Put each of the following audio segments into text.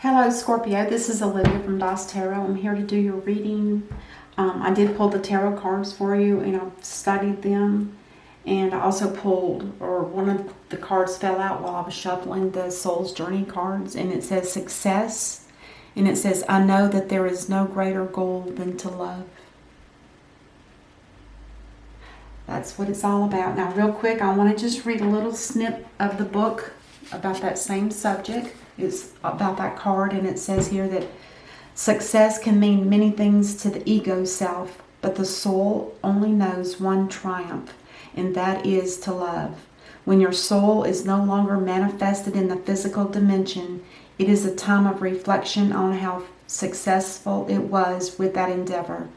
Hello Scorpio, this is Olivia from DOS Tarot. I'm here to do your reading. I did pull the tarot cards for you and I've studied them. And I also pulled, or one of the cards fell out while I was shuffling the Soul's Journey cards, and it says success. And it says, I know that there is no greater goal than to love. That's what it's all about. Now real quick, I want to just read a little snip of the book about that same subject. It's about that card, and it says here that success can mean many things to the ego self, but the soul only knows one triumph, and that is to love. When your soul is no longer manifested in the physical dimension, it is a time of reflection on how successful it was with that endeavor.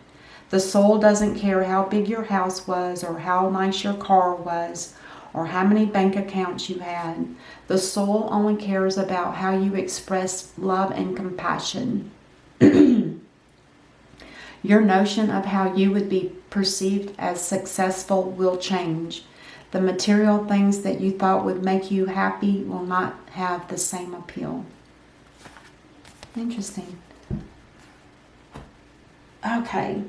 The soul doesn't care how big your house was, or how nice your car was, or how many bank accounts you had. The soul only cares about how you express love and compassion. Your notion of how you would be perceived as successful will change. The material things that you thought would make you happy will not have the same appeal. Interesting. Okay.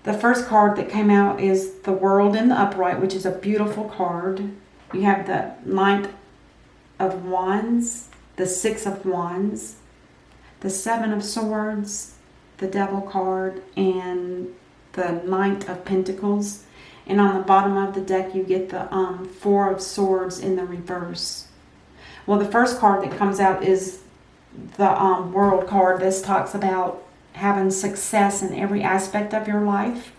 The first card that came out is the World in the Upright, which is a beautiful card. You have the Knight of Wands, the Six of Wands, the Seven of Swords, the Devil card, and the Knight of Pentacles. And on the bottom of the deck, you get the Four of Swords in the reverse. Well, the first card that comes out is the World card. This talks about having success in every aspect of your life,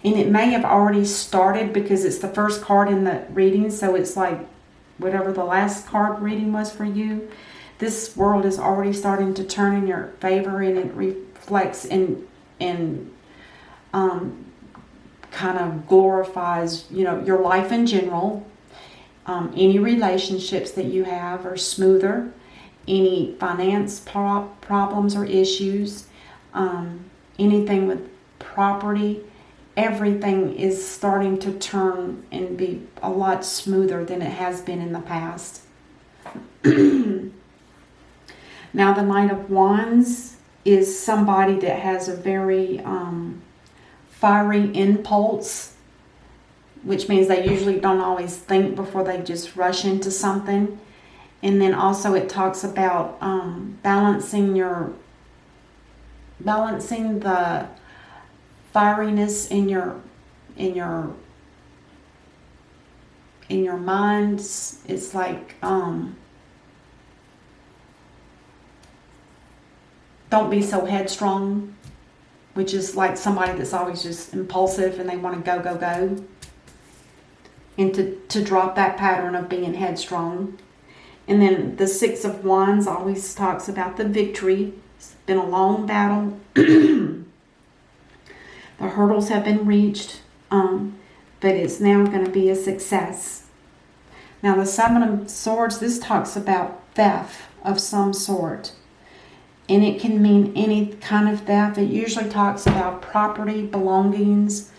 and it may have already started because it's the first card in the reading, so it's like whatever the last card reading was for you, this world is already starting to turn in your favor, and it reflects in kind of glorifies, you know, your life in general. Any relationships that you have are smoother. Any finance problems or issues, anything with property, everything is starting to turn and be a lot smoother than it has been in the past. Now the Knight of Wands is somebody that has a very fiery impulse, which means they usually don't always think before they just rush into something. And then also it talks about balancing the fieriness in your mind. It's like don't be so headstrong, which is like somebody that's always just impulsive and they want to go, and to drop that pattern of being headstrong. And then the Six of Wands always talks about the victory. It's been a long battle. The hurdles have been reached, but it's now going to be a success. Now the Seven of Swords, this talks about theft of some sort. And it can mean any kind of theft. It usually talks about property, belongings.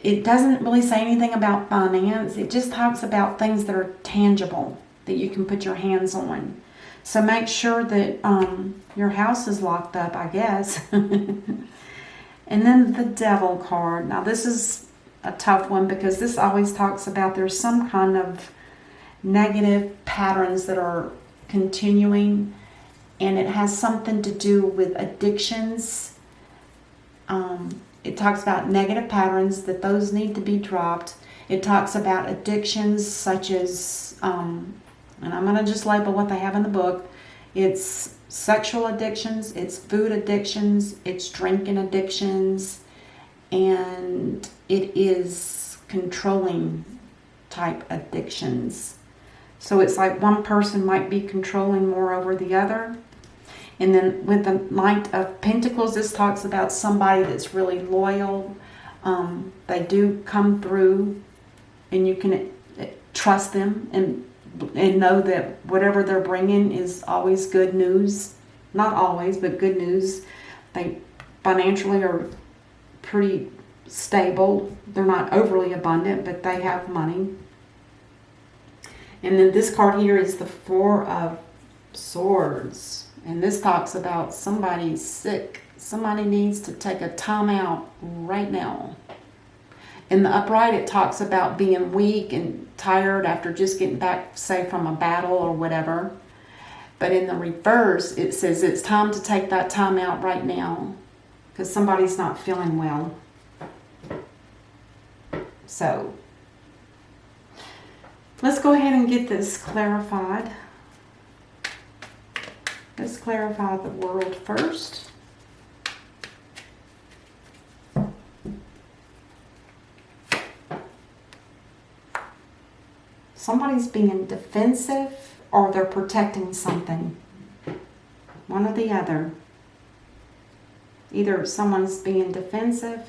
It doesn't really say anything about finance. It just talks about things that are tangible, that you can put your hands on. So make sure that your house is locked up, I guess. And then the Devil card. Now this is a tough one because this always talks about there's some kind of negative patterns that are continuing, and it has something to do with addictions. It talks about negative patterns, that those need to be dropped. It talks about addictions such as, and I'm going to just label what they have in the book. It's sexual addictions, it's food addictions, it's drinking addictions, and it is controlling type addictions. So it's like one person might be controlling more over the other. And then with the Knight of Pentacles, this talks about somebody that's really loyal. They do come through, and you can trust them and know that whatever they're bringing is always good news. Not always, but good news. They financially are pretty stable. They're not overly abundant, but they have money. And then this card here is the Four of Swords. And this talks about somebody's sick. Somebody needs to take a time out right now. In the upright, it talks about being weak and tired after just getting back, say, from a battle or whatever. But in the reverse, it says it's time to take that time out right now because somebody's not feeling well. So, let's go ahead and get this clarified. Let's clarify the world first. Somebody's being defensive or they're protecting something. One or the other. Either someone's being defensive,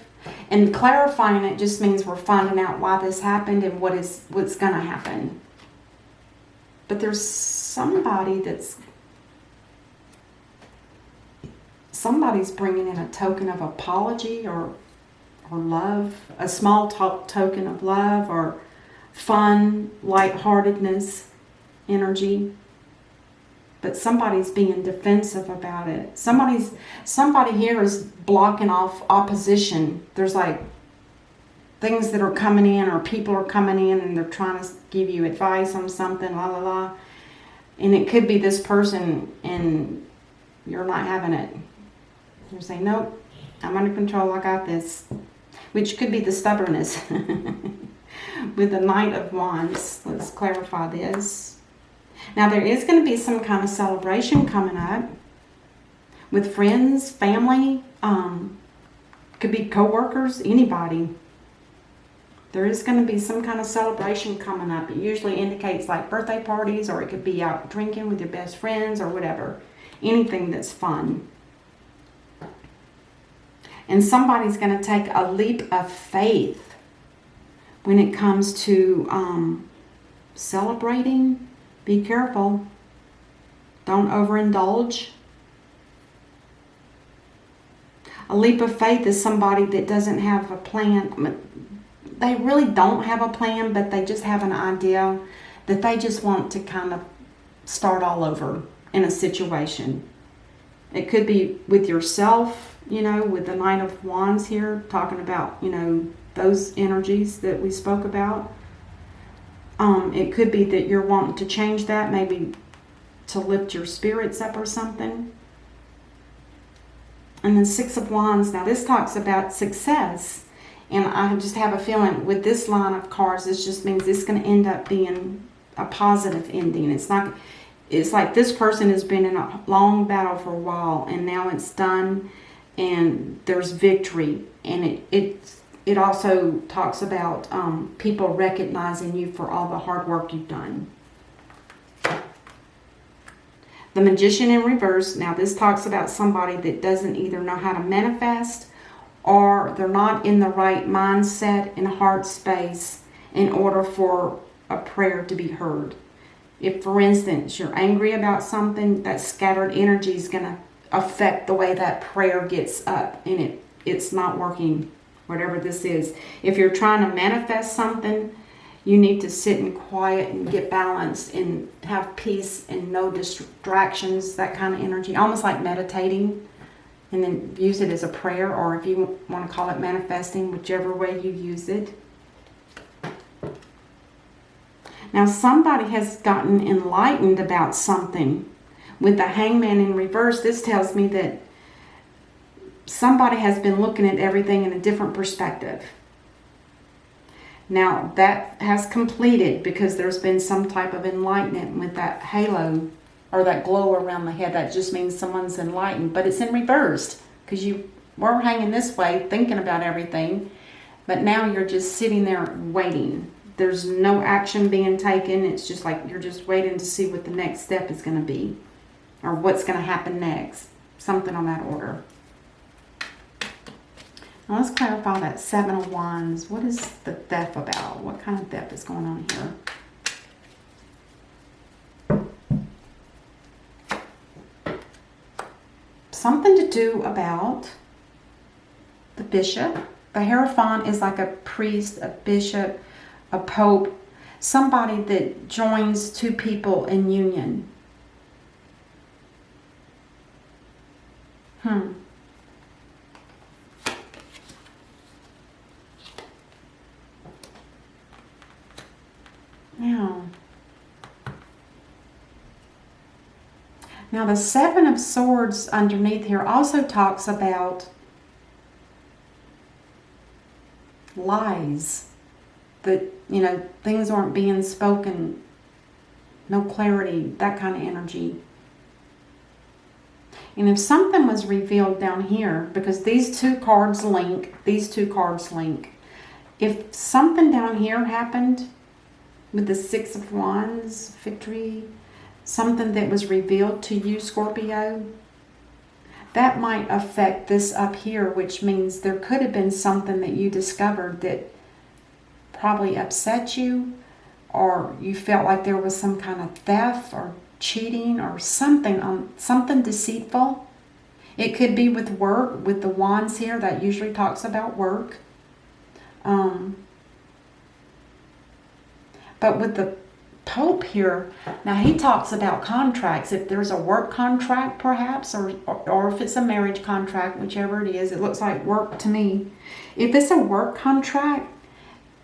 and clarifying it just means we're finding out why this happened and what's going to happen. But there's somebody's bringing in a token of apology or love, a small token of love or fun, lightheartedness, energy. But somebody's being defensive about it. Somebody here is blocking off opposition. There's like things that are coming in or people are coming in and they're trying to give you advice on something, la la la. And it could be this person and you're not having it. You're saying, nope, I'm under control, I got this. Which could be the stubbornness. With the Knight of Wands, let's clarify this. Now there is going to be some kind of celebration coming up with friends, family, could be co-workers, anybody. There is going to be some kind of celebration coming up. It usually indicates like birthday parties, or it could be out drinking with your best friends or whatever. Anything that's fun. And somebody's going to take a leap of faith when it comes to celebrating. Be careful. Don't overindulge. A leap of faith is somebody that doesn't have a plan. They really don't have a plan, but they just have an idea that they just want to kind of start all over in a situation. It could be with yourself, with the Knight of Wands here, talking about, those energies that we spoke about. It could be that you're wanting to change that, maybe to lift your spirits up or something. And then Six of Wands, now this talks about success. And I just have a feeling with this line of cards, this just means it's going to end up being a positive ending. It's like this person has been in a long battle for a while and now it's done and there's victory. And it also talks about people recognizing you for all the hard work you've done. The Magician in reverse. Now this talks about somebody that doesn't either know how to manifest or they're not in the right mindset and heart space in order for a prayer to be heard. If, for instance, you're angry about something, that scattered energy is going to affect the way that prayer gets up, and it's not working, whatever this is. If you're trying to manifest something, you need to sit in quiet and get balanced and have peace and no distractions, that kind of energy, almost like meditating. And then use it as a prayer, or if you want to call it manifesting, whichever way you use it. Now somebody has gotten enlightened about something. With the Hangman in reverse, this tells me that somebody has been looking at everything in a different perspective. Now that has completed because there's been some type of enlightenment with that halo or that glow around the head. That just means someone's enlightened, but it's in reverse because you were hanging this way thinking about everything, but now you're just sitting there waiting. There's no action being taken. It's just like you're just waiting to see what the next step is going to be or what's going to happen next. Something on that order. Now let's clarify that Seven of Wands. What is the theft about? What kind of theft is going on here? Something to do about the bishop. The Hierophant is like a priest, a bishop, a pope, somebody that joins two people in union. Now the Seven of Swords underneath here also talks about lies. That, you know, things aren't being spoken, no clarity, that kind of energy. And if something was revealed down here, because these two cards link, if something down here happened with the Six of Wands, victory, something that was revealed to you, Scorpio, that might affect this up here, which means there could have been something that you discovered that probably upset you, or you felt like there was some kind of theft or cheating or something deceitful. It could be with work, with the wands here, that usually talks about work. But with the Pope here, now he talks about contracts. If there's a work contract perhaps, or if it's a marriage contract, whichever it is, it looks like work to me. If it's a work contract,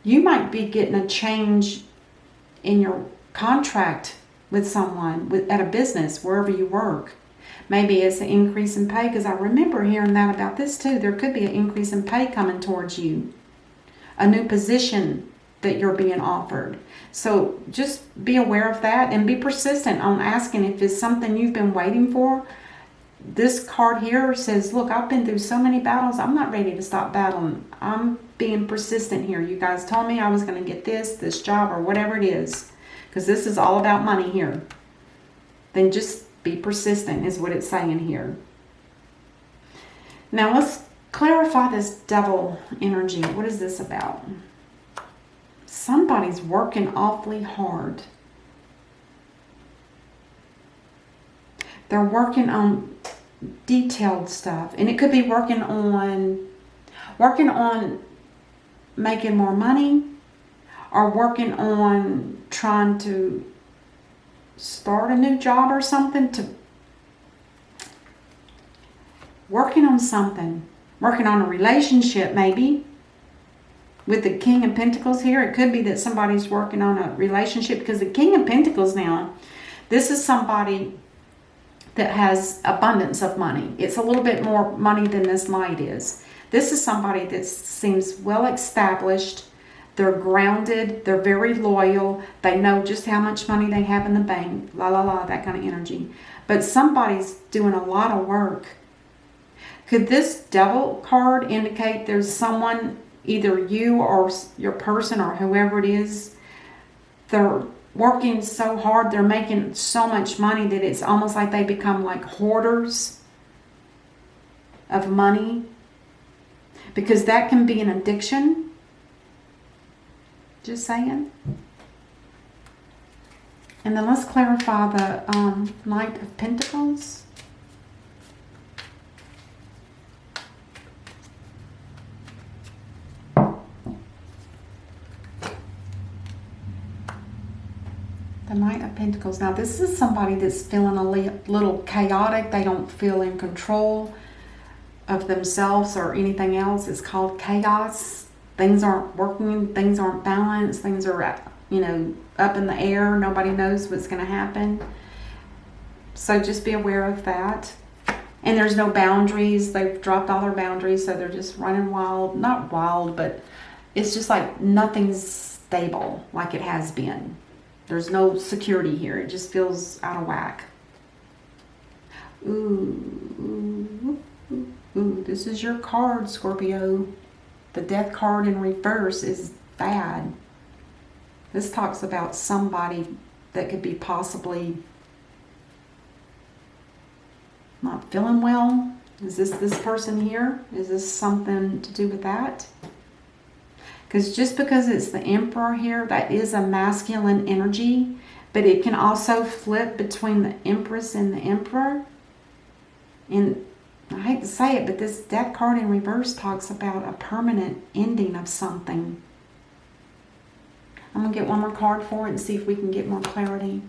you might be getting a change in your contract with someone, at a business, wherever you work. Maybe it's an increase in pay, because I remember hearing that about this too. There could be an increase in pay coming towards you. A new position that you're being offered. So just be aware of that and be persistent on asking if it's something you've been waiting for. This card here says, look, I've been through so many battles. I'm not ready to stop battling. I'm being persistent here. You guys told me I was going to get this job, or whatever it is, because this is all about money here. Then just be persistent is what it's saying here. Now let's clarify this Devil energy. What is this about? Somebody's working awfully hard. They're working on detailed stuff, and it could be working on making more money, or working on trying to start a new job or something, working on something, working on a relationship maybe. With the King of Pentacles here, it could be that somebody's working on a relationship, because the King of Pentacles now, this is somebody that has abundance of money. It's a little bit more money than this Knight is. This is somebody that seems well established. They're grounded. They're very loyal. They know just how much money they have in the bank. La la la, that kind of energy. But somebody's doing a lot of work. Could this Devil card indicate there's someone, either you or your person or whoever it is, they're working so hard, they're making so much money that it's almost like they become like hoarders of money, because that can be an addiction. Just saying. And then let's clarify the Knight of Pentacles. The Knight of Pentacles. Now this is somebody that's feeling a little chaotic. They don't feel in control of themselves or anything else. It's called chaos. Things aren't working. Things aren't balanced. Things are, you know, up in the air. Nobody knows what's going to happen. So just be aware of that. And there's no boundaries. They've dropped all their boundaries, so they're just running wild. Not wild, but it's just like nothing's stable like it has been. There's no security here. It just feels out of whack. Ooh, this is your card, Scorpio. The Death card in reverse is bad. This talks about somebody that could be possibly not feeling well. Is this person here? Is this something to do with that? Because just because it's the Emperor here, that is a masculine energy, but it can also flip between the Empress and the Emperor. And I hate to say it, but this Death card in reverse talks about a permanent ending of something. I'm going to get one more card for it and see if we can get more clarity.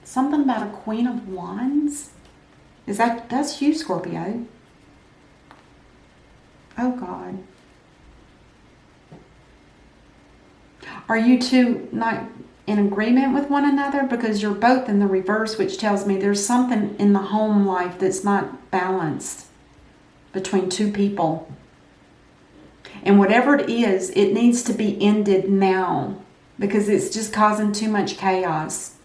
Something about a Queen of Wands. That's you, Scorpio? Oh God. Are you two not in agreement with one another? Because you're both in the reverse, which tells me there's something in the home life that's not balanced between two people. And whatever it is, it needs to be ended now because it's just causing too much chaos.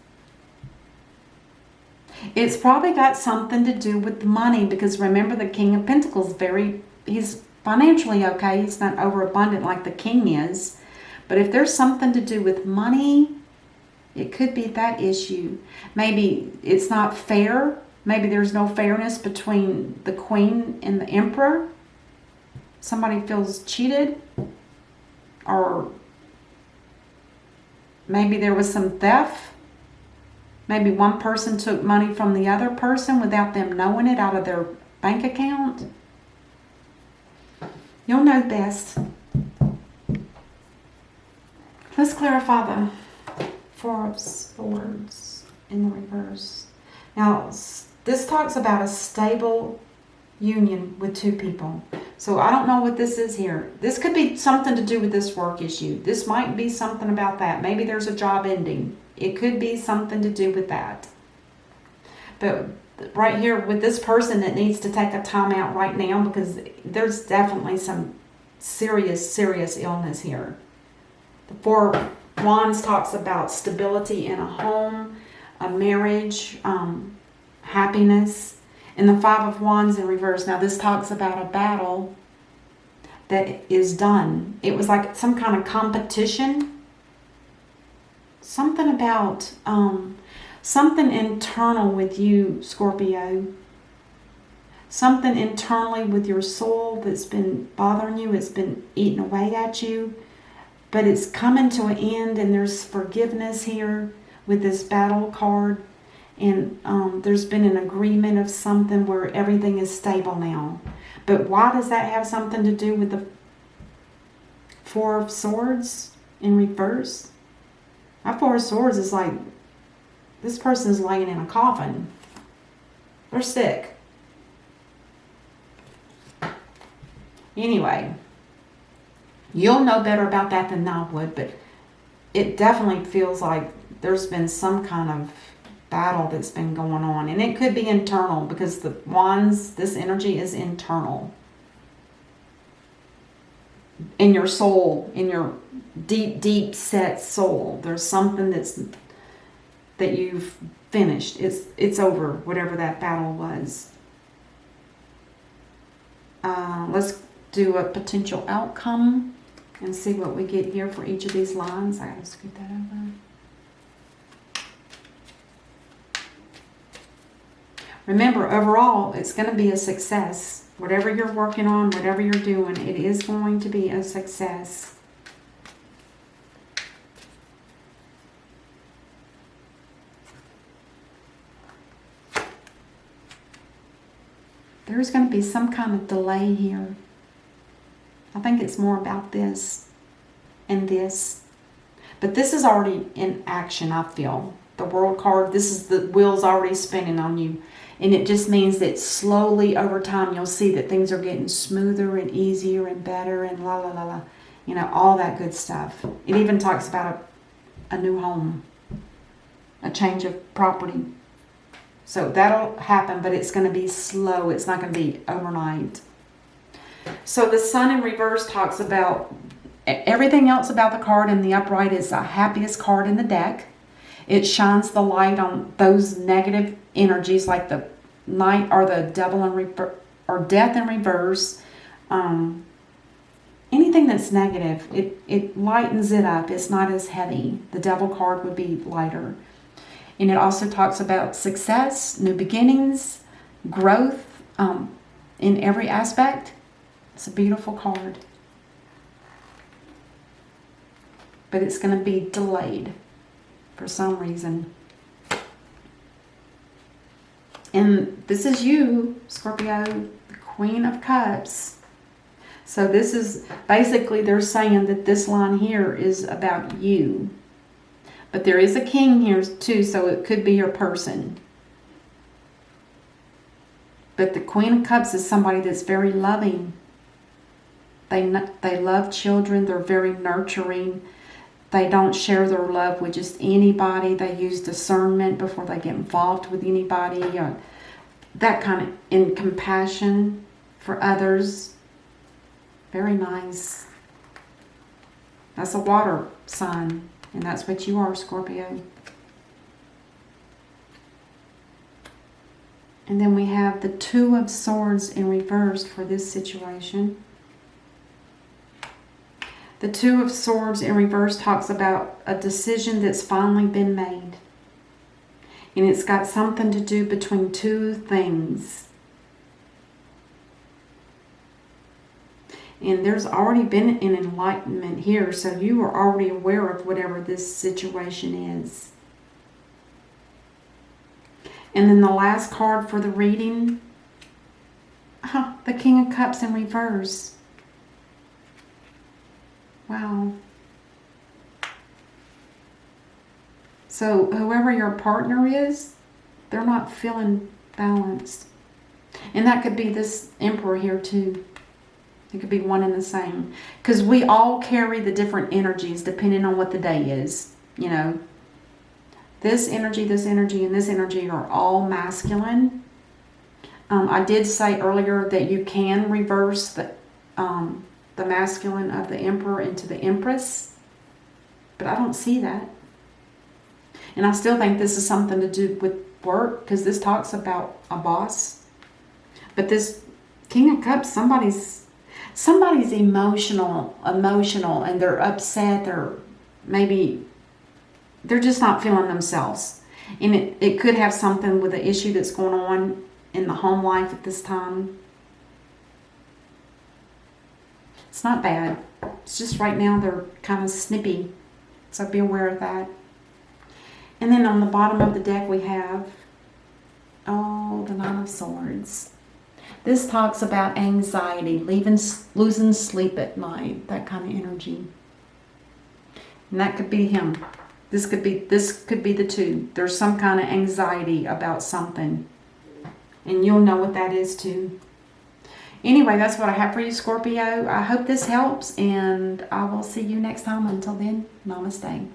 It's probably got something to do with the money, because remember, the King of Pentacles, he's financially okay. He's not overabundant like the King is. But if there's something to do with money, it could be that issue. Maybe it's not fair. Maybe there's no fairness between the Queen and the Emperor. Somebody feels cheated. Or maybe there was some theft. Maybe one person took money from the other person without them knowing it out of their bank account. You'll know best. Let's clarify the Four of Swords in the reverse. Now, this talks about a stable union with two people. So I don't know what this is here. This could be something to do with this work issue. This might be something about that. Maybe there's a job ending. It could be something to do with that. But right here with this person that needs to take a time out right now, because there's definitely some serious illness here. The Four of Wands talks about stability in a home, a marriage, happiness. And the Five of Wands in reverse. Now this talks about a battle that is done. It was like some kind of competition. Something about something internal with you, Scorpio. Something internally with your soul that's been bothering you. It's been eating away at you. But it's coming to an end, and there's forgiveness here with this battle card. And there's been an agreement of something where everything is stable now. But why does that have something to do with the Four of Swords in reverse? My Four of Swords is like, this person's laying in a coffin. They're sick. Anyway, you'll know better about that than I would, but it definitely feels like there's been some kind of battle that's been going on. And it could be internal, because the Wands, this energy is internal. In your soul, in your deep set soul, there's something that you've finished. It's over, whatever that battle was. Let's do a potential outcome and see what we get here for each of these lines. I gotta scoot that over. Remember, overall, it's going to be a success. Whatever you're working on, whatever you're doing, it is going to be a success. There's going to be some kind of delay here. I think it's more about this and this. But this is already in action, I feel. The World card, this is the wheels already spinning on you. And it just means that slowly over time you'll see that things are getting smoother and easier and better and la la la la. You know, all that good stuff. It even talks about a new home, a change of property. So that'll happen, but it's going to be slow. It's not going to be overnight. So the Sun in reverse talks about everything else about the card, and the upright is the happiest card in the deck. It shines the light on those negative energies like the Knight or the Devil in reverse or Death in reverse. Anything that's negative, it lightens it up. It's not as heavy. The Devil card would be lighter. And it also talks about success, new beginnings, growth in every aspect. It's a beautiful card. But it's going to be delayed for some reason. And this is you, Scorpio, the Queen of Cups. So this is basically, they're saying that this line here is about you. But there is a king here too, so it could be your person. But the Queen of Cups is somebody that's very loving. They love children. They're very nurturing. They don't share their love with just anybody. They use discernment before they get involved with anybody. That kind of in compassion for others. Very nice. That's a water sign, and that's what you are, Scorpio. And then we have the Two of Swords in reverse for this situation. The Two of Swords in reverse talks about a decision that's finally been made. And it's got something to do between two things. And there's already been an enlightenment here, so you are already aware of whatever this situation is. And then the last card for the reading, the King of Cups in reverse. Wow. So whoever your partner is, they're not feeling balanced. And that could be this Emperor here too. It could be one and the same. Because we all carry the different energies depending on what the day is. You know, this energy, and this energy are all masculine. I did say earlier that you can reverse the masculine of the Emperor into the Empress. But I don't see that. And I still think this is something to do with work, because this talks about a boss. But this King of Cups, somebody's emotional, and they're upset, they're just not feeling themselves. And it could have something with the issue that's going on in the home life at this time. It's not bad. It's just right now they're kind of snippy. So be aware of that. And then on the bottom of the deck we have, the Nine of Swords. This talks about anxiety, losing sleep at night, that kind of energy. And that could be him. This could be the two. There's some kind of anxiety about something. And you'll know what that is too. Anyway, that's what I have for you, Scorpio. I hope this helps, and I will see you next time. Until then, namaste.